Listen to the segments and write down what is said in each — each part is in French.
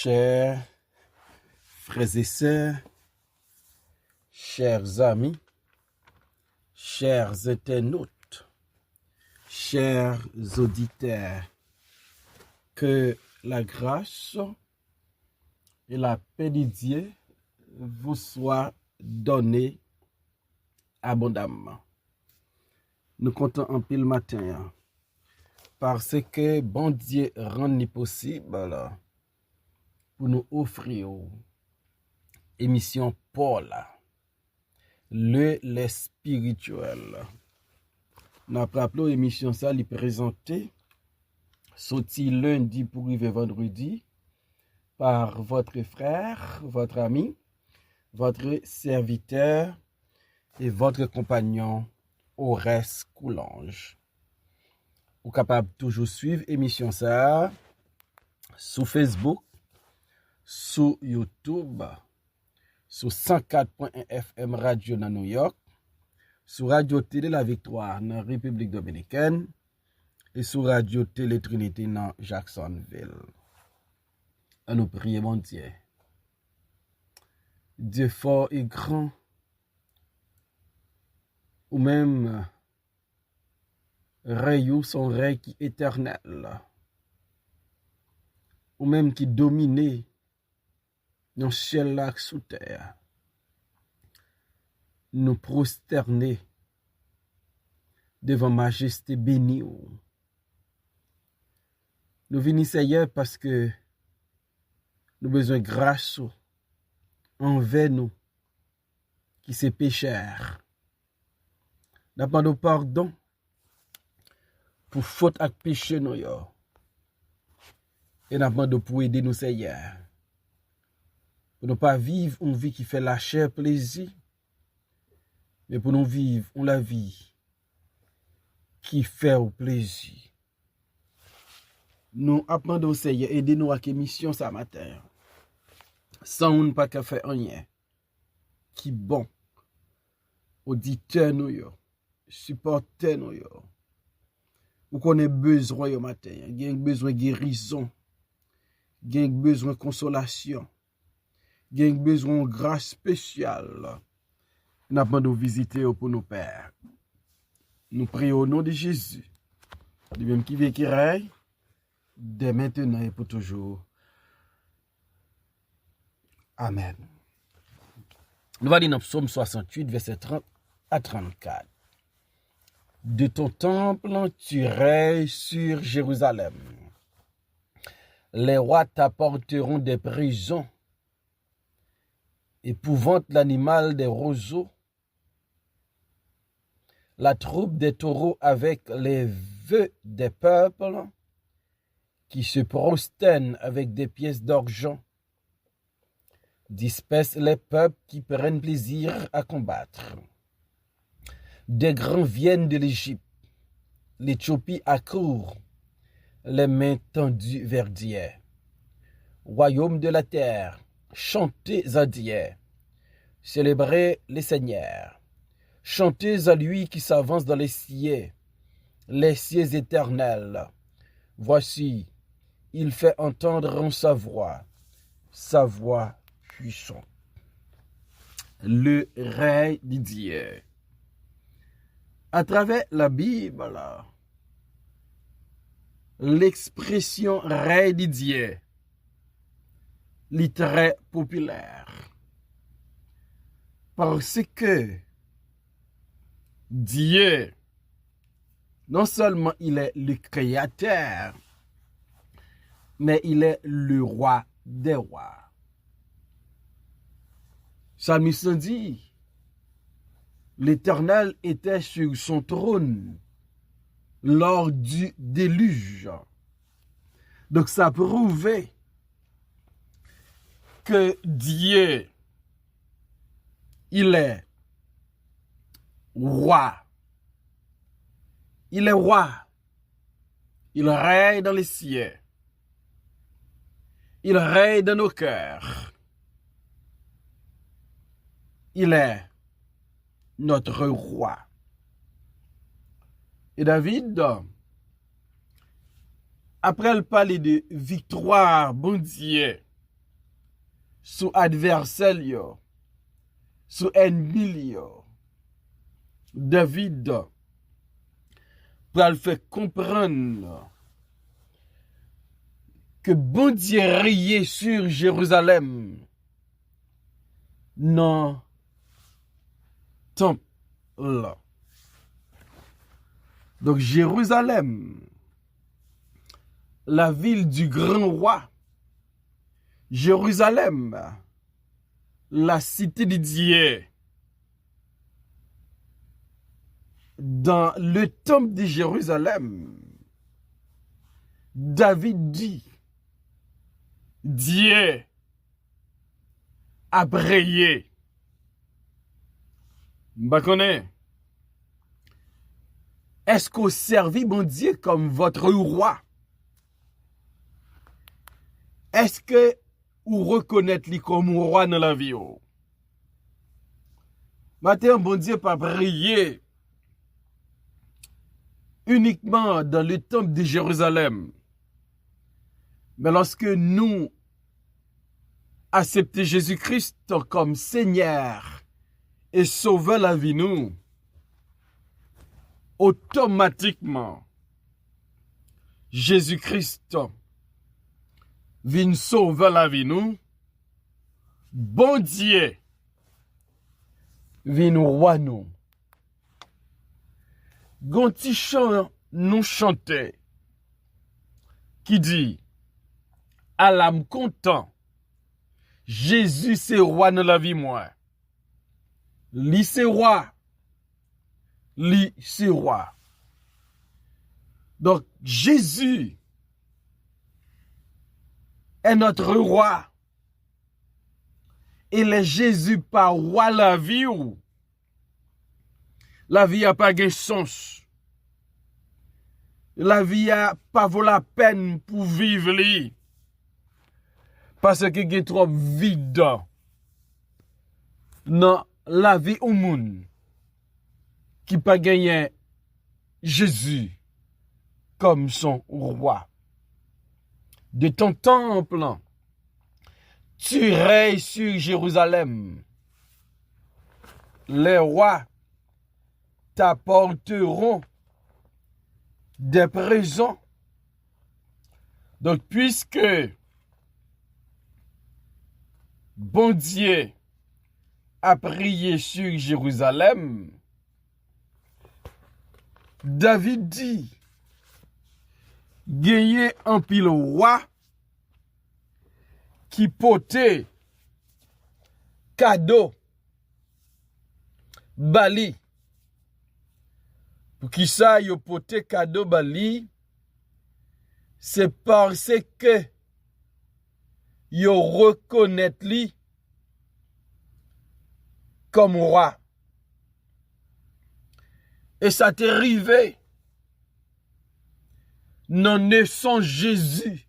Chers frères et sœurs, chers amis, chers internautes, chers auditeurs, que la grâce et la paix de Dieu vous soient données abondamment. Nous comptons en pile matin parce que bon Dieu rend possible pour nous offrir émission Paul, le spirituel. Nous avons rappelé l'émission ça, lui présenter sorti lundi pour arriver vendredi par votre frère, votre ami, votre serviteur et votre compagnon Horace Coulange. Vous êtes capable de toujours suivre l'émission ça sur Facebook, sur YouTube, sur 104.1 FM Radio dans New York, sur Radio Télé La Victoire dans la République Dominicaine et sur Radio Télé Trinité dans Jacksonville. À nous prier, mon Dieu. Dieu fort et grand, ou même Rayou son rey qui est éternel, ou même qui domine dans le ciel là sous terre, nous prosterner devant majesté bénie. Nous venons hier parce que nous avons besoin de grâce envers nous qui sont pécheurs. Nous demandons pardon pour faute et péché nous. Et nous demandons pour aider nous hier. Pour ne pas vivre une vie qui fait la chair plaisir, mais pour nous vivre la vie qui fait au plaisir. Nous apprenons Seigneur, aidez-nous à l'émission ce matin. Sans nous pas qu'à faire rien. Qui bon. Auditeur nous yo. Supporter nous yo. Ou qu'on ait besoin au matin. Gain besoin de guérison. Gain besoin de consolation. Gain besoin de grâce spéciale. Nous apprenons de visiter pour nos pères. Nous prions au nom de Jésus. De même qui vit qui règne. Dès maintenant et pour toujours. Amen. Nous allons lire dans Psaume 68, verset 30 à 34. De ton temple, tu règnes sur Jérusalem. Les rois t'apporteront des prisons, épouvante l'animal des roseaux, la troupe des taureaux avec les vœux des peuples, qui se prosternent avec des pièces d'argent, dispersent les peuples qui prennent plaisir à combattre. Des grands viennent de l'Égypte, l'Éthiopie accourt, les mains tendues vers Dieu. Royaume de la terre, chantez à Dieu, célébrez les seigneurs, chantez à lui qui s'avance dans les cieux éternels. Voici, il fait entendre sa voix puissante. Le règne de Dieu. À travers la Bible, l'expression règne de Dieu est très populaire. Parce que Dieu, non seulement il est le créateur, mais il est le roi des rois. Psalmiste dit, l'Éternel était sur son trône lors du déluge. Donc ça prouvait que Dieu, il est roi. Il est roi. Il règne dans les cieux. Il règne dans nos cœurs. Il est notre roi. Et David, après le parler de victoire, bon Dieu, sous adversaire yo, sous ennemi yo. David pour le faire comprendre que bon Dieu riait sur Jérusalem non temple là. Donc Jérusalem, la ville du grand roi, Jérusalem, la cité de Dieu. Dans le temple de Jérusalem, David dit, Dieu a brillé. M'bakone, est-ce qu'on servit bon Dieu comme votre roi? Est-ce que vous reconnaissez lui comme roi dans la vie? Maintenant, bon Dieu pas brillé uniquement dans le temple de Jérusalem. Mais lorsque nous acceptons Jésus-Christ comme Seigneur et Sauveur la vie nous, automatiquement, Jésus-Christ vient sauver la vie nous, bon Dieu vient roi nous. Gonti chant nous chanter qui dit à l'âme content, Jésus c'est roi dans la vie moi. Lui c'est roi. Lui c'est roi. Donc Jésus est notre roi. Et le Jésus pas roi la vie ou la vie a pas de sens. La vie a pas vaut la peine pour vivre li. Parce que est trop vide dans la vie au monde qui pas gagné Jésus comme son roi. De ton temple, tu règnes sur Jérusalem. Les rois t'apporteront des présents. Donc, puisque bon Dieu a prié sur Jérusalem, David dit, gagné un pile roi qui portait cadeau bali. Pour qui ça yo porté cadeau bali, c'est parce que yo reconnaît lui comme roi. Et ça t'est arrivé. Non naissant Jésus.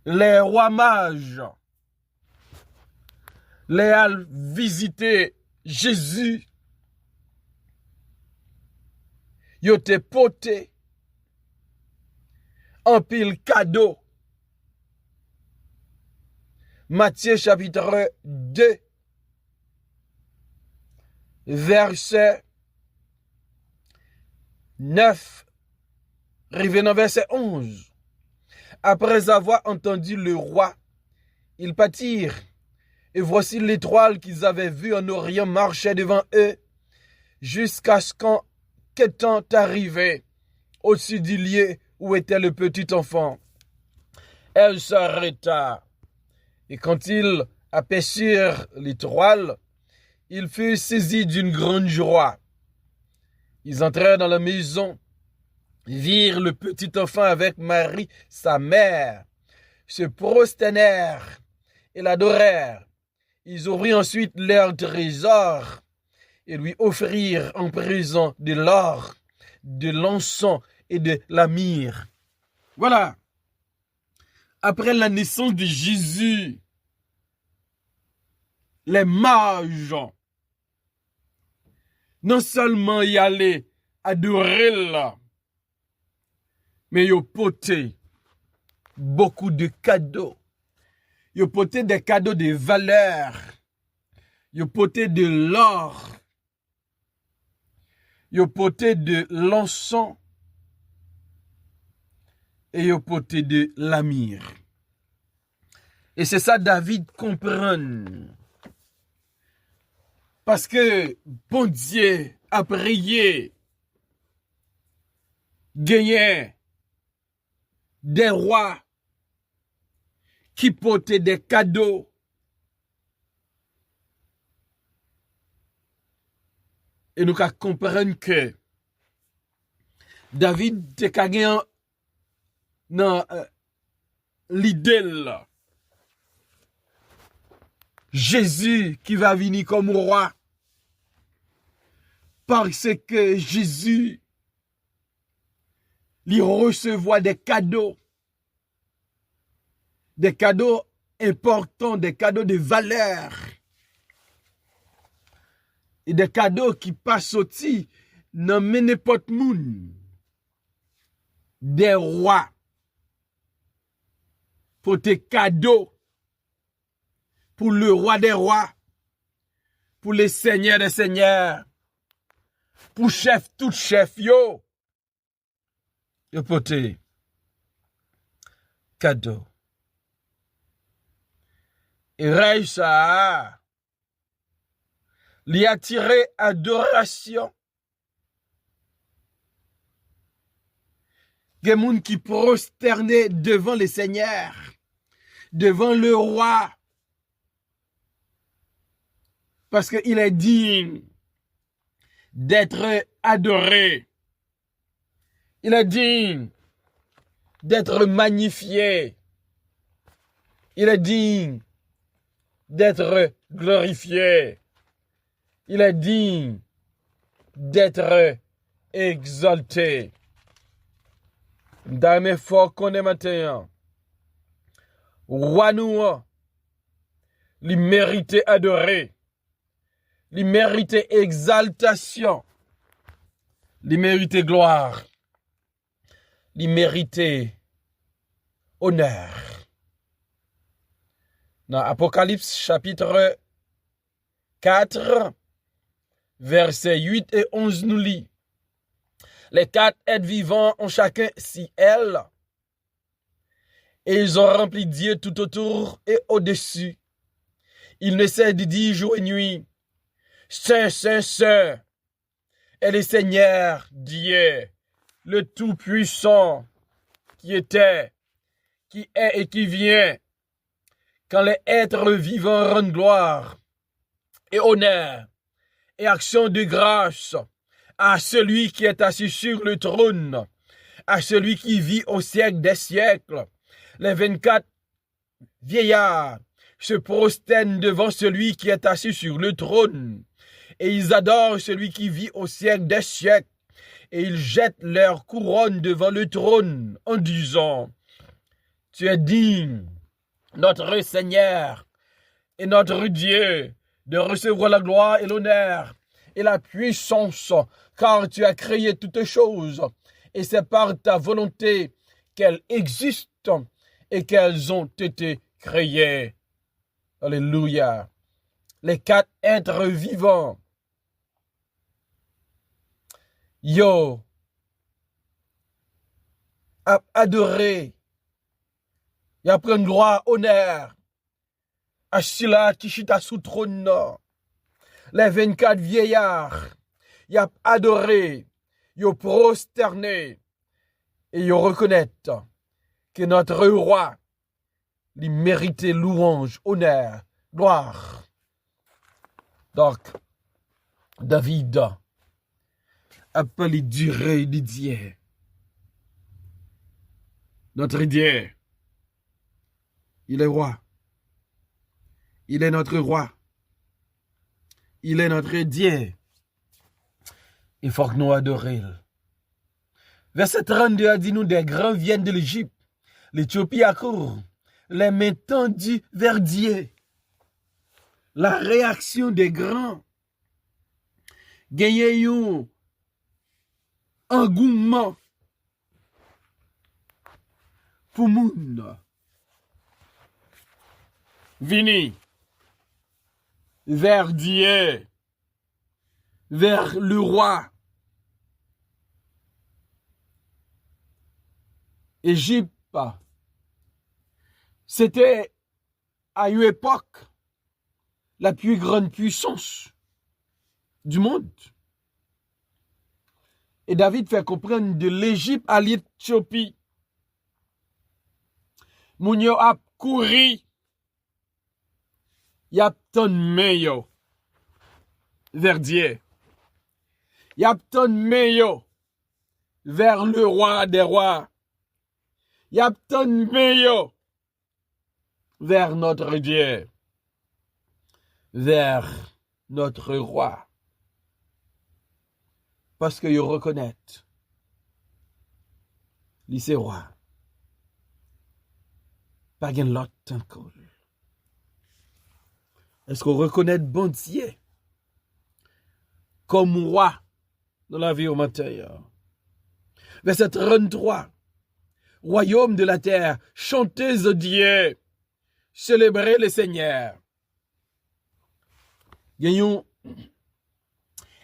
Les rois mages les a visité Jésus. Yo te porté un pile cadeau. Matthieu chapitre 2, verset 9, revenant verset 11. Après avoir entendu le roi, ils partirent. Et voici l'étoile qu'ils avaient vue en Orient marchait devant eux, jusqu'à ce qu'étant arrivé au-dessus du lieu où était le petit enfant. Elle s'arrêta. Et quand ils aperçurent l'étoile, ils furent saisis d'une grande joie. Ils entrèrent dans la maison, virent le petit enfant avec Marie, sa mère, se prosternèrent et l'adorèrent. Ils ouvrirent ensuite leur trésor et lui offrirent en présent de l'or, de l'encens et de la myrrhe. Voilà. Après la naissance de Jésus, les mages non seulement y allaient adorer là, mais ils portaient beaucoup de cadeaux Yo porté des cadeaux de valeur. Yo porté de l'or. Yo porté de l'encens. Et yo porté de la myrrhe. Et c'est ça David comprend. Parce que bon Dieu a prié. Gagné des rois qui portaient des cadeaux. Et nous comprenons que David te gagné dans l'idée là. Jésus qui va venir comme roi. Parce que Jésus lui recevoir des cadeaux importants, des cadeaux de valeur. Et des cadeaux qui passent aussi dans n'importe monde. Des rois. Pour tes cadeaux. Pour le roi des rois. Pour les seigneurs des seigneurs. Pour chef, tout chef, yo. Yo pote. Cadeau. Et rêve ça. Lui attirer adoration. Des gens qui prosternaient devant les seigneurs, devant le roi, parce qu'il est digne d'être adoré. Il est digne d'être magnifié. Il est digne d'être glorifié. Il est digne d'être exalté. Dans mes forts qu'on est maintenant. Roi nous, il mérite adorer. Il mérite exaltation. Il mérite gloire. Il mérite honneur. Dans Apocalypse chapitre 4, versets 8 et 11 nous lit. Les 4 êtres vivants ont chacun 6 ailes. Et ils ont rempli Dieu tout autour et au-dessus. Ils ne cessent de dire jour et nuit. Saint, Saint, Saint est le Seigneur Dieu, le Tout-Puissant, qui était, qui est et qui vient. Quand les êtres vivants rendent gloire et honneur et action de grâce à celui qui est assis sur le trône, à celui qui vit au siècle des siècles. Les 24 vieillards se prosternent devant celui qui est assis sur le trône, et ils adorent celui qui vit au siècle des siècles, et ils jettent leur couronne devant le trône en disant, « Tu es digne, notre Seigneur et notre Dieu, de recevoir la gloire et l'honneur et la puissance, car tu as créé toutes choses, et c'est par ta volonté qu'elles existent et qu'elles ont été créées. » Alléluia. Les 4 êtres vivants. Yo. Adoré. Y a prendre gloire, honneur. À celui qui chita sous trône. Les 24 vieillards. Y a adoré. Yo prosterné. Et yo reconnaître que notre roi lui méritait louange, honneur, gloire. Donc, David appelé durée de Dieu. Notre Dieu, il est roi. Il est notre roi. Il est notre Dieu. Il faut que nous adorions. Verset 32 a dit nous, des grands viennent de l'Égypte. L'Éthiopie accourt, les mains tendues vers Dieu. La réaction des grands. Gagné un engouement pour monde. vini vers Dieu, vers le roi. Égypte, c'était à une époque la plus grande puissance du monde. Et David fait comprendre de l'Égypte à l'Éthiopie. Moun yo ap kouri, y ap ton meyo vers Dieu. Y ap ton meyo vers le roi des rois. Y ap ton meyo vers notre Dieu, vers notre roi. Parce que yo reconnaît, li se roi. Pas gen l'autre encore. Est-ce qu'on reconnaît bon Dieu comme roi dans la vie au matin? Verset 33. Royaume de la terre, chantez au Dieu, célébrez le Seigneur. Il y a un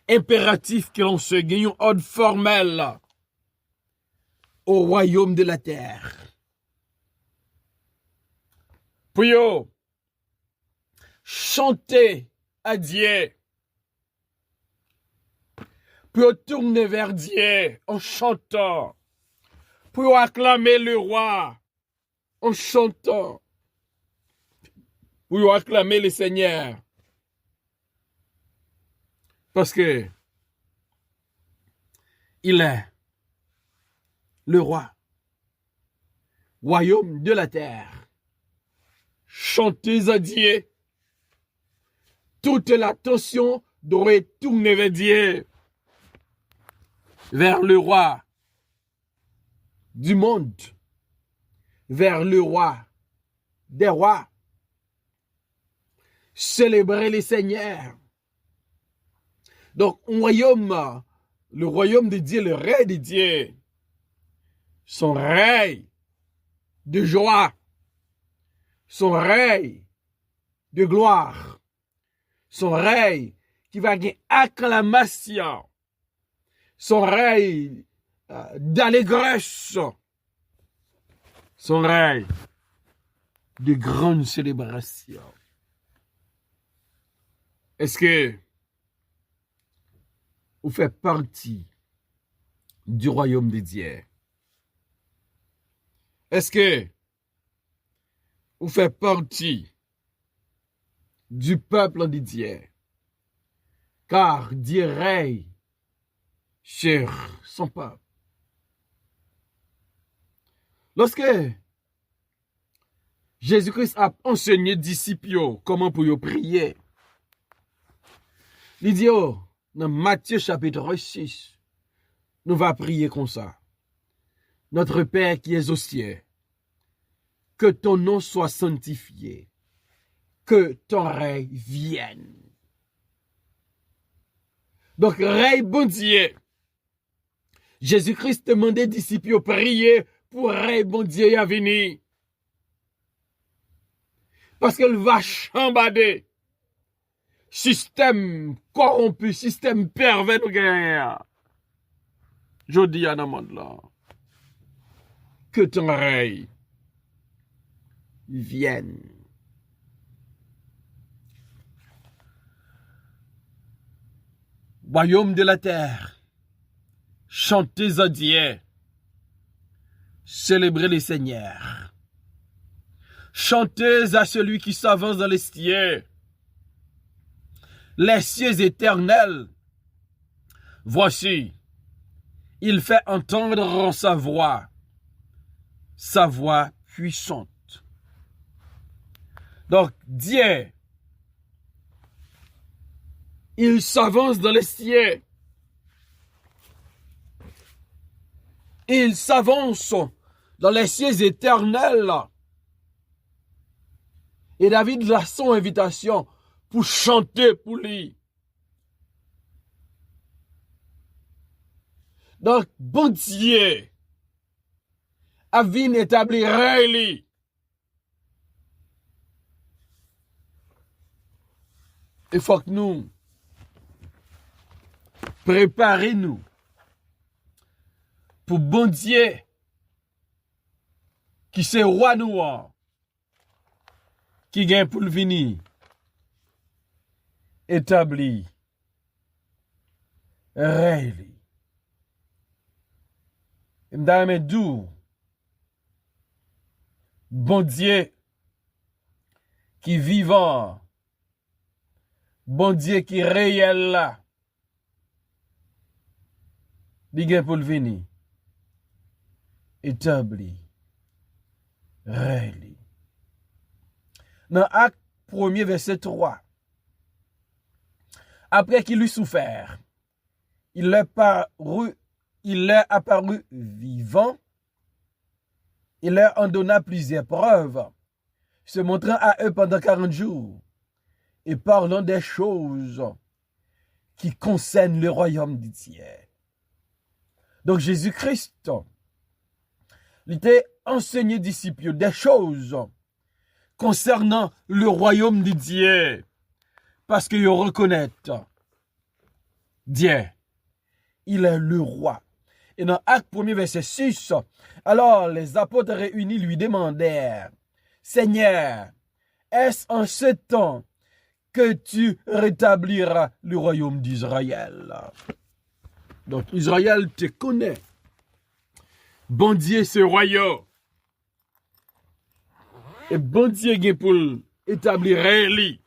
impératif que l'on se gagne, un ordre formel au royaume de la terre. Puis chanter à Dieu. Puis tourner vers Dieu en chantant. Puis acclamer le roi en chantant. Puis acclamer le Seigneur. Parce que il est le roi. Royaume de la terre. Chantez à Dieu. Toute l'attention doit être tournée vers Dieu. Vers le roi du monde. Vers le roi des rois. Célébrer les seigneurs. Donc, un royaume, le royaume de Dieu, le règne de Dieu, son règne de joie, son règne de gloire, son règne qui va gagner acclamation, son règne d'allégresse, son règne de grande célébration. Est-ce que vous faites partie du royaume de Dieu? Est-ce que vous faites partie du peuple de Dieu? Car Dieu règne sur son peuple. Lorsque Jésus-Christ a enseigné aux disciples comment pour prier, il dit, dans Matthieu chapitre 6, nous va prier comme ça. Notre Père qui es aux cieux, que ton nom soit sanctifié, que ton règne vienne. Donc, règne bon Dieu. Jésus-Christ demandait aux disciples de prier pour règne bon Dieu à venir. Parce qu'elle va chambader. Système corrompu, système pervers nous gagnons. Je dis à dans le monde là. Que ton règne vienne. Royaume de la terre, chantez à Dieu, célébrez les seigneurs. Chantez à celui qui s'avance dans les cieux. Les cieux éternels. Voici, il fait entendre sa voix puissante. Donc, Dieu, il s'avance dans les cieux. Il s'avance dans les cieux éternels. Et David a son invitation pour chanter pour lui. Donc, bon Dieu a vu établir règne. il faut que nous préparions pour bon Dieu qui c'est roi noir qui gagne pour le venir établi règle m'dame dou bon Dieu qui vivant bon Dieu qui réel là il gagne pour le venir établi règle. Dans Acte 1er, verset 3. Après qu'il eut souffert, il leur apparut vivant, il leur en donna plusieurs preuves, se montrant à eux pendant 40 jours, et parlant des choses qui concernent le royaume du Dieu. Donc Jésus-Christ, il était enseigné disciple des choses concernant le royaume de Dieu. Parce qu'ils reconnaissent Dieu. Il est le roi. Et dans Acte 1er, verset 6, alors les apôtres réunis lui demandèrent, Seigneur, est-ce en ce temps que tu rétabliras le royaume d'Israël? Donc Israël te connaît. Bon Dieu, c'est royaume. Et bon Dieu est pour établir réel.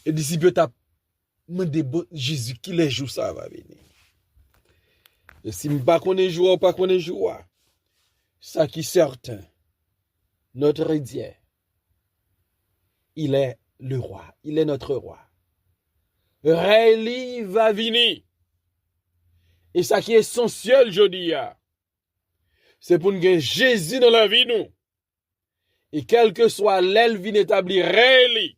Et disciples t'a demandé Jésus qui les jours ça va venir. Et si je ne pas connais jour ou pas connais jour, ça qui est certain, notre Dieu, il est le roi, il est notre roi. Réel va venir. Et ça qui est essentiel, je dis, c'est pour nous gagner Jésus dans la vie, nous. Et quel que soit l'elvin établi réel,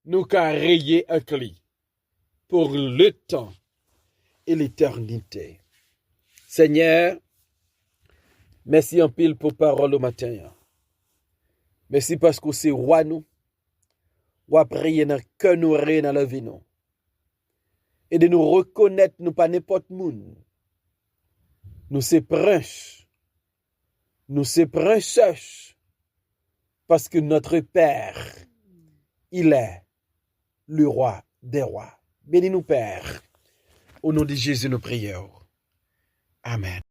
nous qu'à rayer un cli pour le temps et l'éternité. Seigneur, merci en pile pour parole au matin. Merci parce que c'est roi nous. Ou prier dans que nous ré dans la vie nous. Et de nous reconnaître nous pas n'importe monde. Nous c'est prince. Nous c'est princesse. Parce que notre Père, il est le roi des rois. Bénis-nous, Père. Au nom de Jésus, nous prions. Amen.